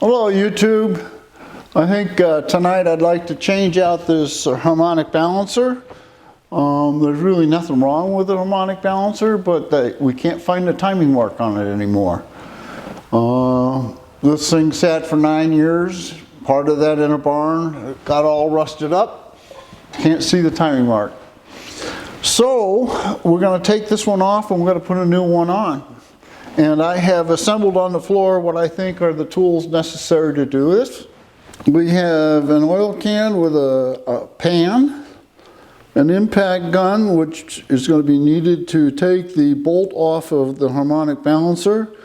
Hello YouTube. I think tonight I'd like to change out this harmonic balancer. There's really nothing wrong with the harmonic balancer, but we can't find the timing mark on it anymore. This thing sat for 9 years, part of that in a barn. It got all rusted up. Can't see the timing mark. So we're going to take this one off and we're going to put a new one on. And I have assembled on the floor what I think are the tools necessary to do this. We have an oil can with a pan, an impact gun, which is going to be needed to take the bolt off of the harmonic balancer.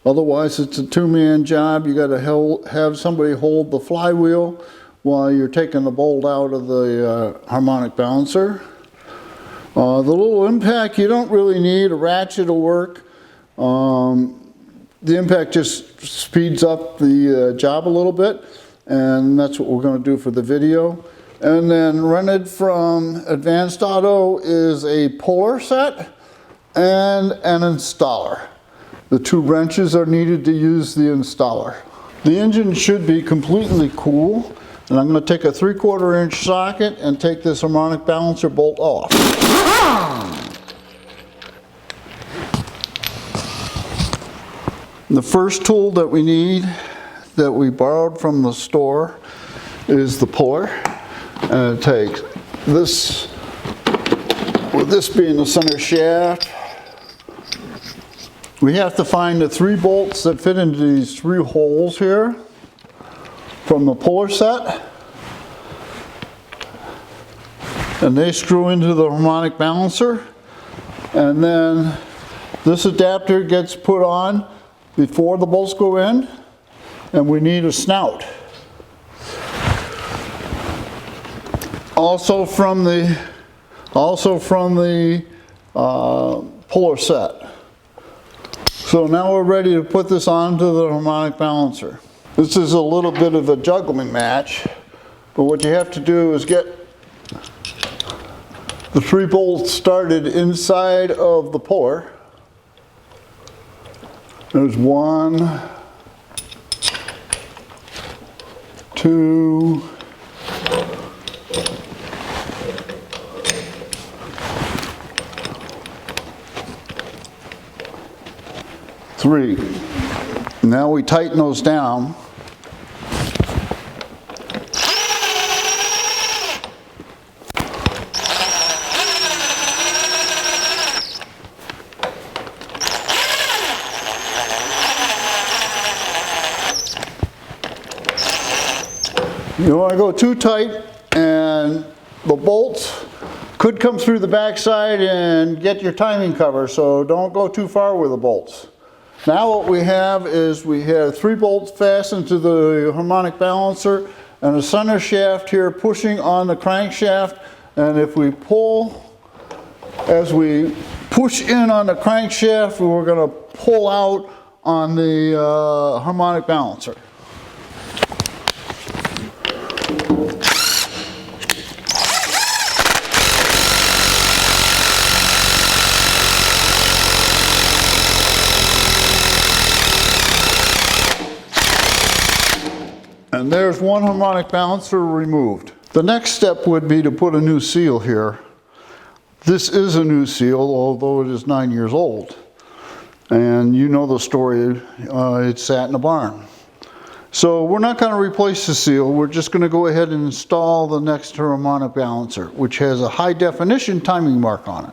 Otherwise, it's a two-man job. You got to have somebody hold the flywheel while you're taking the bolt out of the harmonic balancer. The little impact you don't really need. A ratchet will work. The impact just speeds up the job a little bit, and that's what we're going to do for the video. And then rented from Advanced Auto is a puller set and an installer. The two wrenches are needed to use the installer. The engine should be completely cool, and I'm going to take a 3/4 inch socket and take this harmonic balancer bolt off. The first tool that we need, that we borrowed from the store, is the puller. And it takes this, with this being the center shaft, we have to find the 3 bolts that fit into these 3 holes here from the puller set. And they screw into the harmonic balancer. And then this adapter gets put on before the bolts go in, and we need a snout. Also from the puller set. So now we're ready to put this onto the harmonic balancer. This is a little bit of a juggling match, but what you have to do is get the 3 bolts started inside of the puller. There's 1, 2, 3. Now we tighten those down. You don't want to go too tight, and the bolts could come through the backside and get your timing cover, so don't go too far with the bolts. Now what we have is we have 3 bolts fastened to the harmonic balancer and a center shaft here pushing on the crankshaft, and if we pull, as we push in on the crankshaft, we're going to pull out on the harmonic balancer. And there's 1 harmonic balancer removed. The next step would be to put a new seal here. This is a new seal, although it is 9 years old. And you know the story, it sat in a barn. So we're not going to replace the seal, we're just going to go ahead and install the next harmonic balancer, which has a high definition timing mark on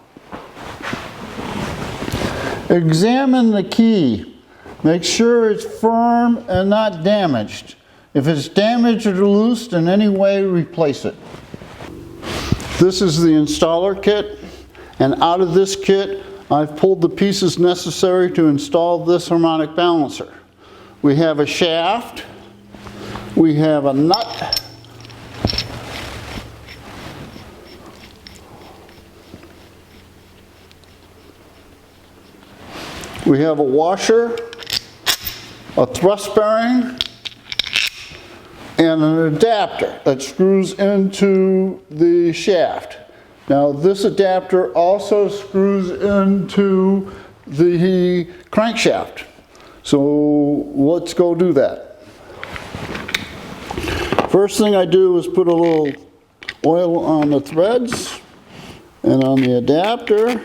it. Examine the key. Make sure it's firm and not damaged. If it's damaged or loose in any way, replace it. This is the installer kit, and out of this kit, I've pulled the pieces necessary to install this harmonic balancer. We have a shaft, we have a nut, we have a washer, a thrust bearing, and an adapter that screws into the shaft. Now this adapter also screws into the crankshaft. So let's go do that. First thing I do is put a little oil on the threads and on the adapter.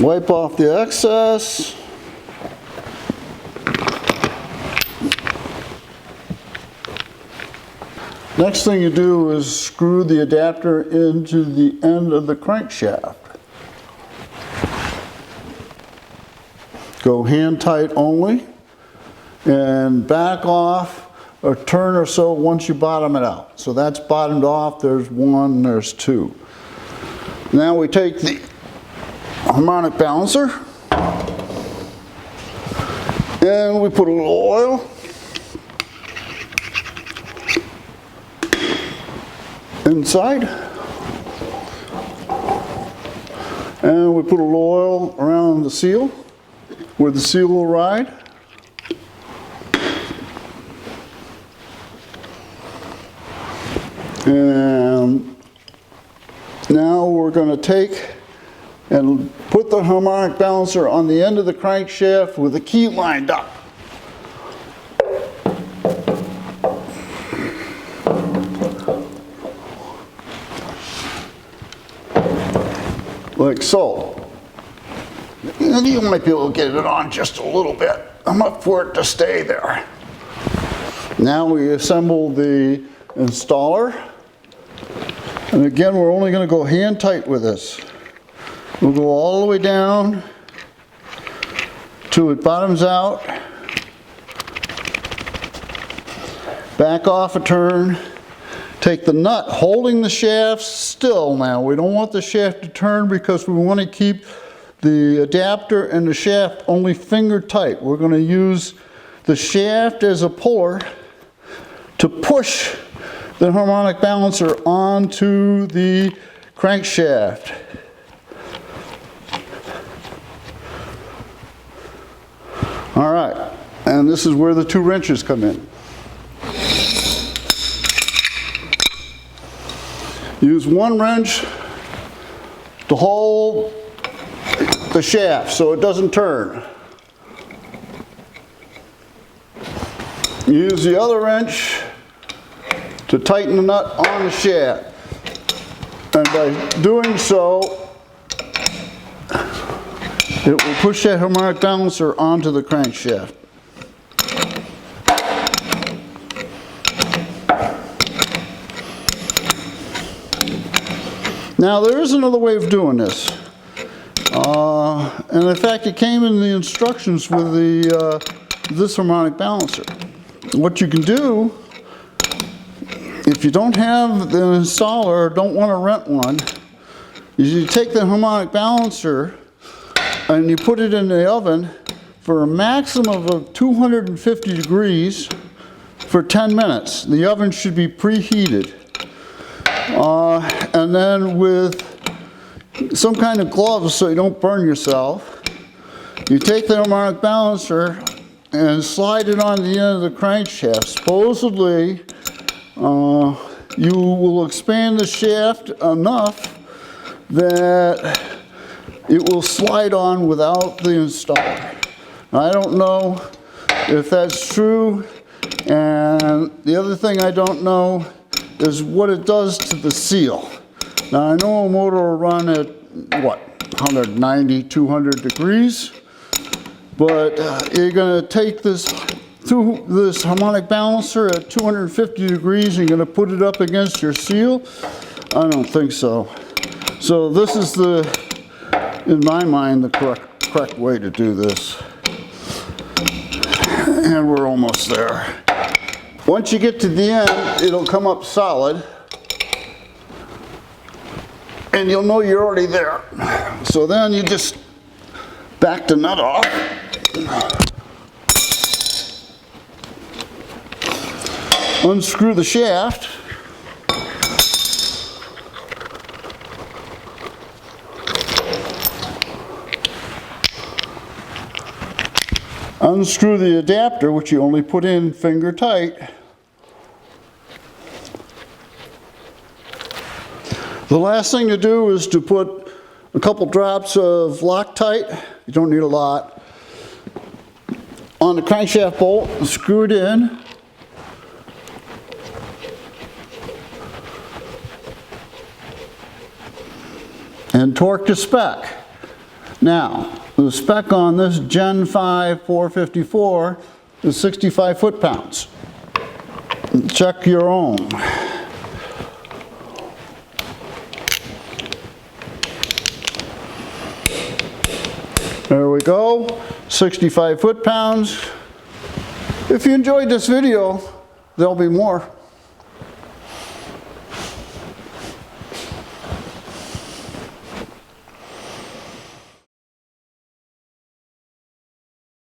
Wipe off the excess. Next thing you do is screw the adapter into the end of the crankshaft. Go hand tight only and back off a turn or so once you bottom it out. So that's bottomed off, there's one, there's two. Now we take the harmonic balancer and we put a little oil inside, and we put a little oil around the seal where the seal will ride. And now we're going to take and put the harmonic balancer on the end of the crankshaft with the key lined up. Like so. And you might be able to get it on just a little bit, enough for it to stay there. Now we assemble the installer. And again, we're only going to go hand tight with this. We'll go all the way down till it bottoms out. Back off a turn. Take the nut holding the shaft still now. We don't want the shaft to turn because we want to keep the adapter and the shaft only finger tight. We're going to use the shaft as a puller to push the harmonic balancer onto the crankshaft. All right, and this is where the two wrenches come in. Use one wrench to hold the shaft so it doesn't turn. Use the other wrench to tighten the nut on the shaft. And by doing so, it will push that harmonic balancer onto the crankshaft. Now there is another way of doing this. And in fact it came in the instructions with this harmonic balancer. What you can do, if you don't have the installer or don't want to rent one, is you take the harmonic balancer and you put it in the oven for a maximum of 250 degrees for 10 minutes. The oven should be preheated. And then with some kind of gloves so you don't burn yourself, you take the harmonic balancer and slide it on the end of the crankshaft. Supposedly, you will expand the shaft enough that it will slide on without the installer. I don't know if that's true, and the other thing I don't know is what it does to the seal. Now I know a motor will run at, what, 190, 200 degrees, but you're going to take this harmonic balancer at 250 degrees and you're going to put it up against your seal? I don't think so. So this is in my mind, the correct way to do this. And we're almost there. Once you get to the end, it'll come up solid. And you'll know you're already there. So then you just back the nut off. Unscrew the shaft. Unscrew the adapter, which you only put in finger tight. The last thing to do is to put a couple drops of Loctite. You don't need a lot. on the crankshaft bolt and screw it in. And torque to spec. Now, the spec on this Gen 5 454 is 65 foot-pounds. Check your own. There we go, 65 foot-pounds. If you enjoyed this video, there'll be more.